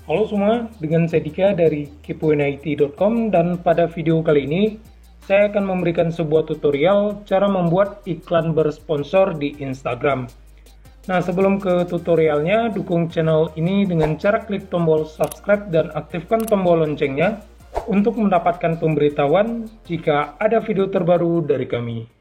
Halo semua, dengan saya Dika dari kepoinit.com dan pada video kali ini saya akan memberikan sebuah tutorial cara membuat iklan bersponsor di Instagram. Nah, sebelum ke tutorialnya, dukung channel ini dengan cara klik tombol subscribe dan aktifkan tombol loncengnya untuk mendapatkan pemberitahuan jika ada video terbaru dari kami.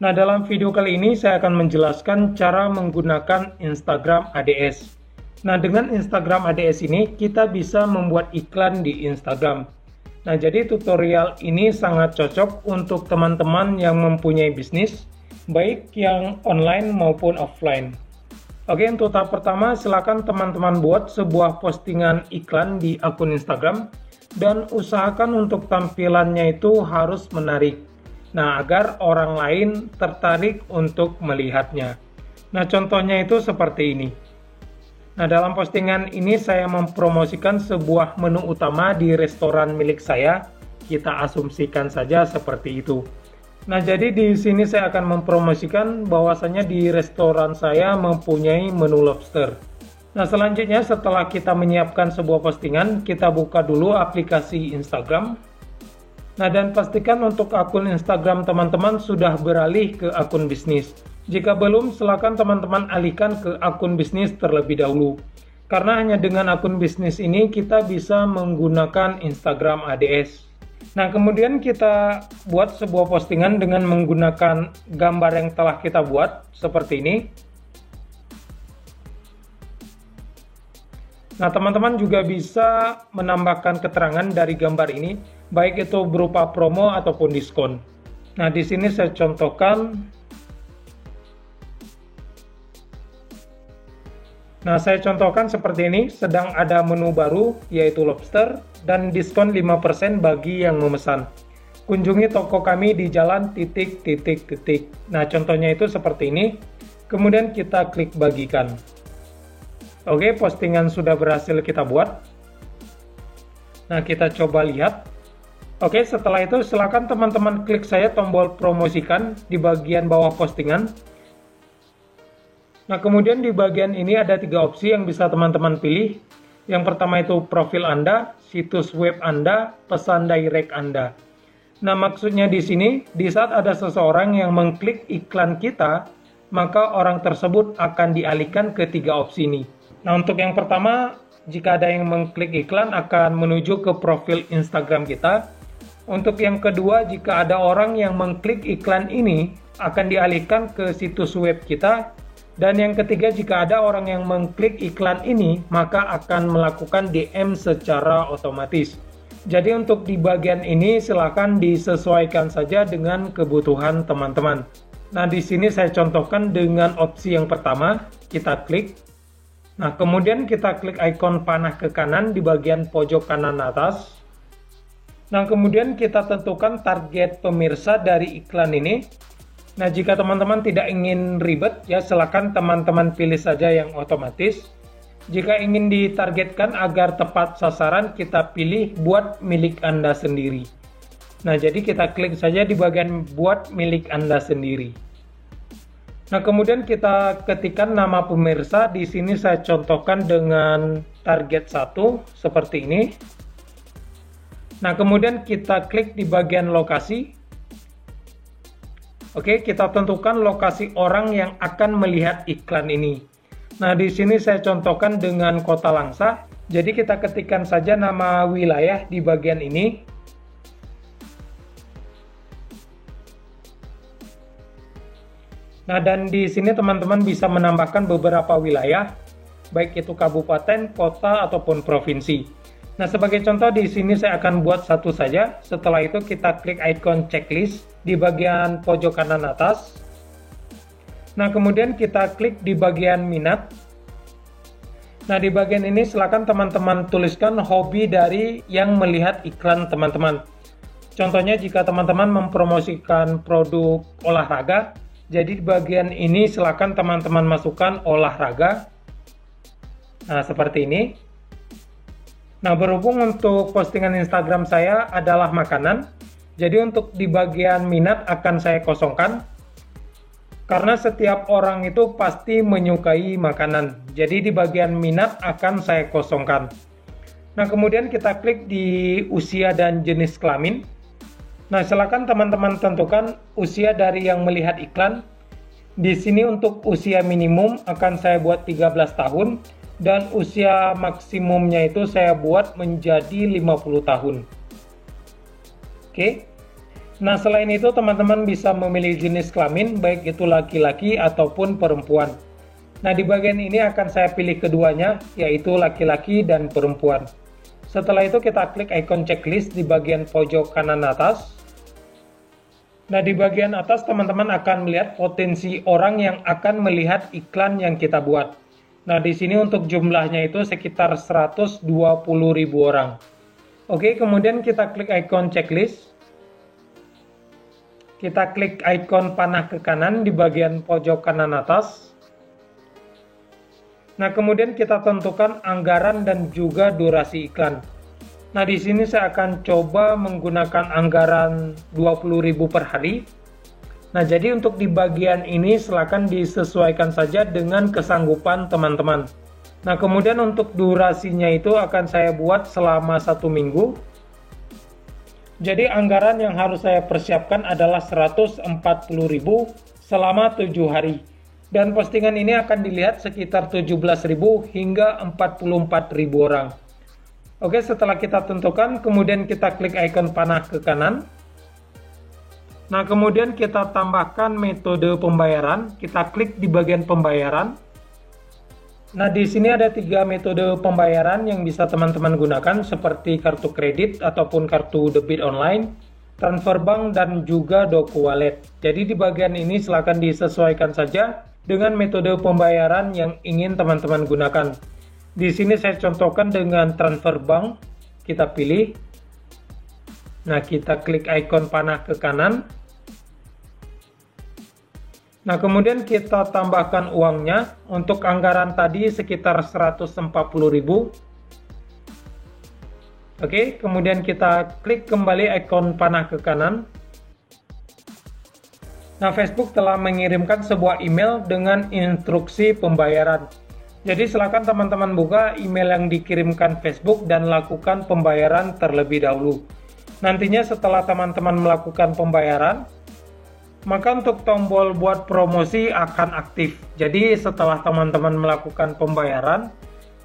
Nah, dalam video kali ini saya akan menjelaskan cara menggunakan Instagram ADS. Nah, dengan Instagram ADS ini kita bisa membuat iklan di Instagram. Nah, jadi tutorial ini sangat cocok untuk teman-teman yang mempunyai bisnis, baik yang online maupun offline. Oke, untuk tahap pertama silakan teman-teman buat sebuah postingan iklan di akun Instagram dan usahakan untuk tampilannya itu harus menarik. Nah, agar orang lain tertarik untuk melihatnya. Nah, contohnya itu seperti ini. Nah, dalam postingan ini saya mempromosikan sebuah menu utama di restoran milik saya. Kita asumsikan saja seperti itu. Nah, jadi di sini saya akan mempromosikan bahwasanya di restoran saya mempunyai menu lobster. Nah, selanjutnya setelah kita menyiapkan sebuah postingan, kita buka dulu aplikasi Instagram. Nah, dan pastikan untuk akun Instagram teman-teman sudah beralih ke akun bisnis. Jika belum, silakan teman-teman alihkan ke akun bisnis terlebih dahulu. Karena hanya dengan akun bisnis ini kita bisa menggunakan Instagram ADS. Nah, kemudian kita buat sebuah postingan dengan menggunakan gambar yang telah kita buat, seperti ini. Nah, teman-teman juga bisa menambahkan keterangan dari gambar ini, baik itu berupa promo ataupun diskon. Nah, di sini saya contohkan. Nah, saya contohkan seperti ini, sedang ada menu baru yaitu lobster dan diskon 5% bagi yang memesan. Kunjungi toko kami di jalan ... Nah, contohnya itu seperti ini. Kemudian kita klik bagikan. Oke, postingan sudah berhasil kita buat. Nah, kita coba lihat. Oke, setelah itu silakan teman-teman klik saja tombol promosikan di bagian bawah postingan. Nah, kemudian di bagian ini ada 3 opsi yang bisa teman-teman pilih. Yang pertama itu profil Anda, situs web Anda, pesan direct Anda. Nah, maksudnya di sini, di saat ada seseorang yang mengklik iklan kita, maka orang tersebut akan dialihkan ke 3 opsi ini. Nah, untuk yang pertama, jika ada yang mengklik iklan akan menuju ke profil Instagram kita. Untuk yang kedua, jika ada orang yang mengklik iklan ini akan dialihkan ke situs web kita. Dan yang ketiga, jika ada orang yang mengklik iklan ini, maka akan melakukan DM secara otomatis. Jadi untuk di bagian ini silakan disesuaikan saja dengan kebutuhan teman-teman. Nah, di sini saya contohkan dengan opsi yang pertama, kita klik. Nah, kemudian kita klik ikon panah ke kanan di bagian pojok kanan atas. Nah, kemudian kita tentukan target pemirsa dari iklan ini. Nah, jika teman-teman tidak ingin ribet, ya silakan teman-teman pilih saja yang otomatis. Jika ingin ditargetkan agar tepat sasaran, kita pilih buat milik Anda sendiri. Nah, jadi kita klik saja di bagian buat milik Anda sendiri. Nah, kemudian kita ketikkan nama pemirsa. Di sini saya contohkan dengan target 1 seperti ini. Nah, kemudian kita klik di bagian lokasi. Oke, kita tentukan lokasi orang yang akan melihat iklan ini. Nah, di sini saya contohkan dengan Kota Langsa. Jadi kita ketikkan saja nama wilayah di bagian ini. Nah, dan di sini teman-teman bisa menambahkan beberapa wilayah, baik itu kabupaten, kota, ataupun provinsi. Nah, sebagai contoh di sini saya akan buat satu saja. Setelah itu kita klik ikon checklist di bagian pojok kanan atas. Nah, kemudian kita klik di bagian minat. Nah, di bagian ini silakan teman-teman tuliskan hobi dari yang melihat iklan teman-teman. Contohnya jika teman-teman mempromosikan produk olahraga, jadi di bagian ini silakan teman-teman masukkan olahraga. Nah, seperti ini. Nah, berhubung untuk postingan Instagram saya adalah makanan, Jadi untuk di bagian minat akan saya kosongkan, karena setiap orang itu pasti menyukai makanan. Jadi di bagian minat akan saya kosongkan. Nah, kemudian kita klik di usia dan jenis kelamin. Nah, silakan teman-teman tentukan usia dari yang melihat iklan. Di sini untuk usia minimum akan saya buat 13 tahun dan usia maksimumnya itu saya buat menjadi 50 tahun. Oke. Nah, selain itu teman-teman bisa memilih jenis kelamin baik itu laki-laki ataupun perempuan. Nah, di bagian ini akan saya pilih keduanya, yaitu laki-laki dan perempuan. Setelah itu kita klik ikon checklist di bagian pojok kanan atas. Nah, di bagian atas teman-teman akan melihat potensi orang yang akan melihat iklan yang kita buat. Nah, di sini untuk jumlahnya itu sekitar 120.000 orang. Oke, kemudian kita klik ikon checklist. Kita klik ikon panah ke kanan di bagian pojok kanan atas. Nah, kemudian kita tentukan anggaran dan juga durasi iklan. Nah, di sini saya akan coba menggunakan anggaran 20.000 per hari. Nah, jadi untuk di bagian ini silakan disesuaikan saja dengan kesanggupan teman-teman. Nah, kemudian untuk durasinya itu akan saya buat selama 1 minggu. Jadi anggaran yang harus saya persiapkan adalah 140.000 selama 7 hari. Dan postingan ini akan dilihat sekitar 17.000 hingga 44.000 orang. Oke, setelah kita tentukan, kemudian kita klik ikon panah ke kanan. Nah, kemudian kita tambahkan metode pembayaran. Kita klik di bagian pembayaran. Nah, di sini ada 3 metode pembayaran yang bisa teman-teman gunakan, seperti kartu kredit ataupun kartu debit online, transfer bank, dan juga Doku Wallet. Jadi di bagian ini silakan disesuaikan saja dengan metode pembayaran yang ingin teman-teman gunakan. Di sini saya contohkan dengan transfer bank, kita pilih. Nah, kita klik ikon panah ke kanan. Nah, kemudian kita tambahkan uangnya. Untuk anggaran tadi sekitar 140.000. Oke, kemudian kita klik kembali ikon panah ke kanan. Nah, Facebook telah mengirimkan sebuah email dengan instruksi pembayaran. Jadi silakan teman-teman buka email yang dikirimkan Facebook dan lakukan pembayaran terlebih dahulu. Nantinya setelah teman-teman melakukan pembayaran, maka untuk tombol buat promosi akan aktif. Jadi setelah teman-teman melakukan pembayaran,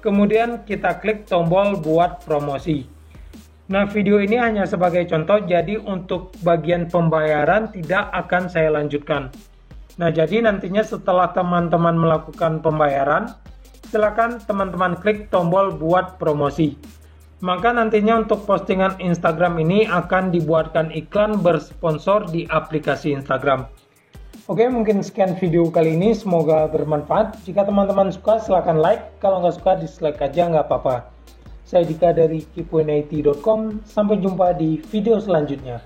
kemudian kita klik tombol buat promosi. Nah, video ini hanya sebagai contoh, jadi untuk bagian pembayaran tidak akan saya lanjutkan. Nah, jadi nantinya setelah teman-teman melakukan pembayaran, silakan teman-teman klik tombol buat promosi. Maka nantinya untuk postingan Instagram ini akan dibuatkan iklan bersponsor di aplikasi Instagram. Oke, mungkin sekian video kali ini, semoga bermanfaat. Jika teman-teman suka silahkan like, kalau nggak suka dislike aja nggak apa-apa. Saya Dika dari keepwin.it.com, sampai jumpa di video selanjutnya.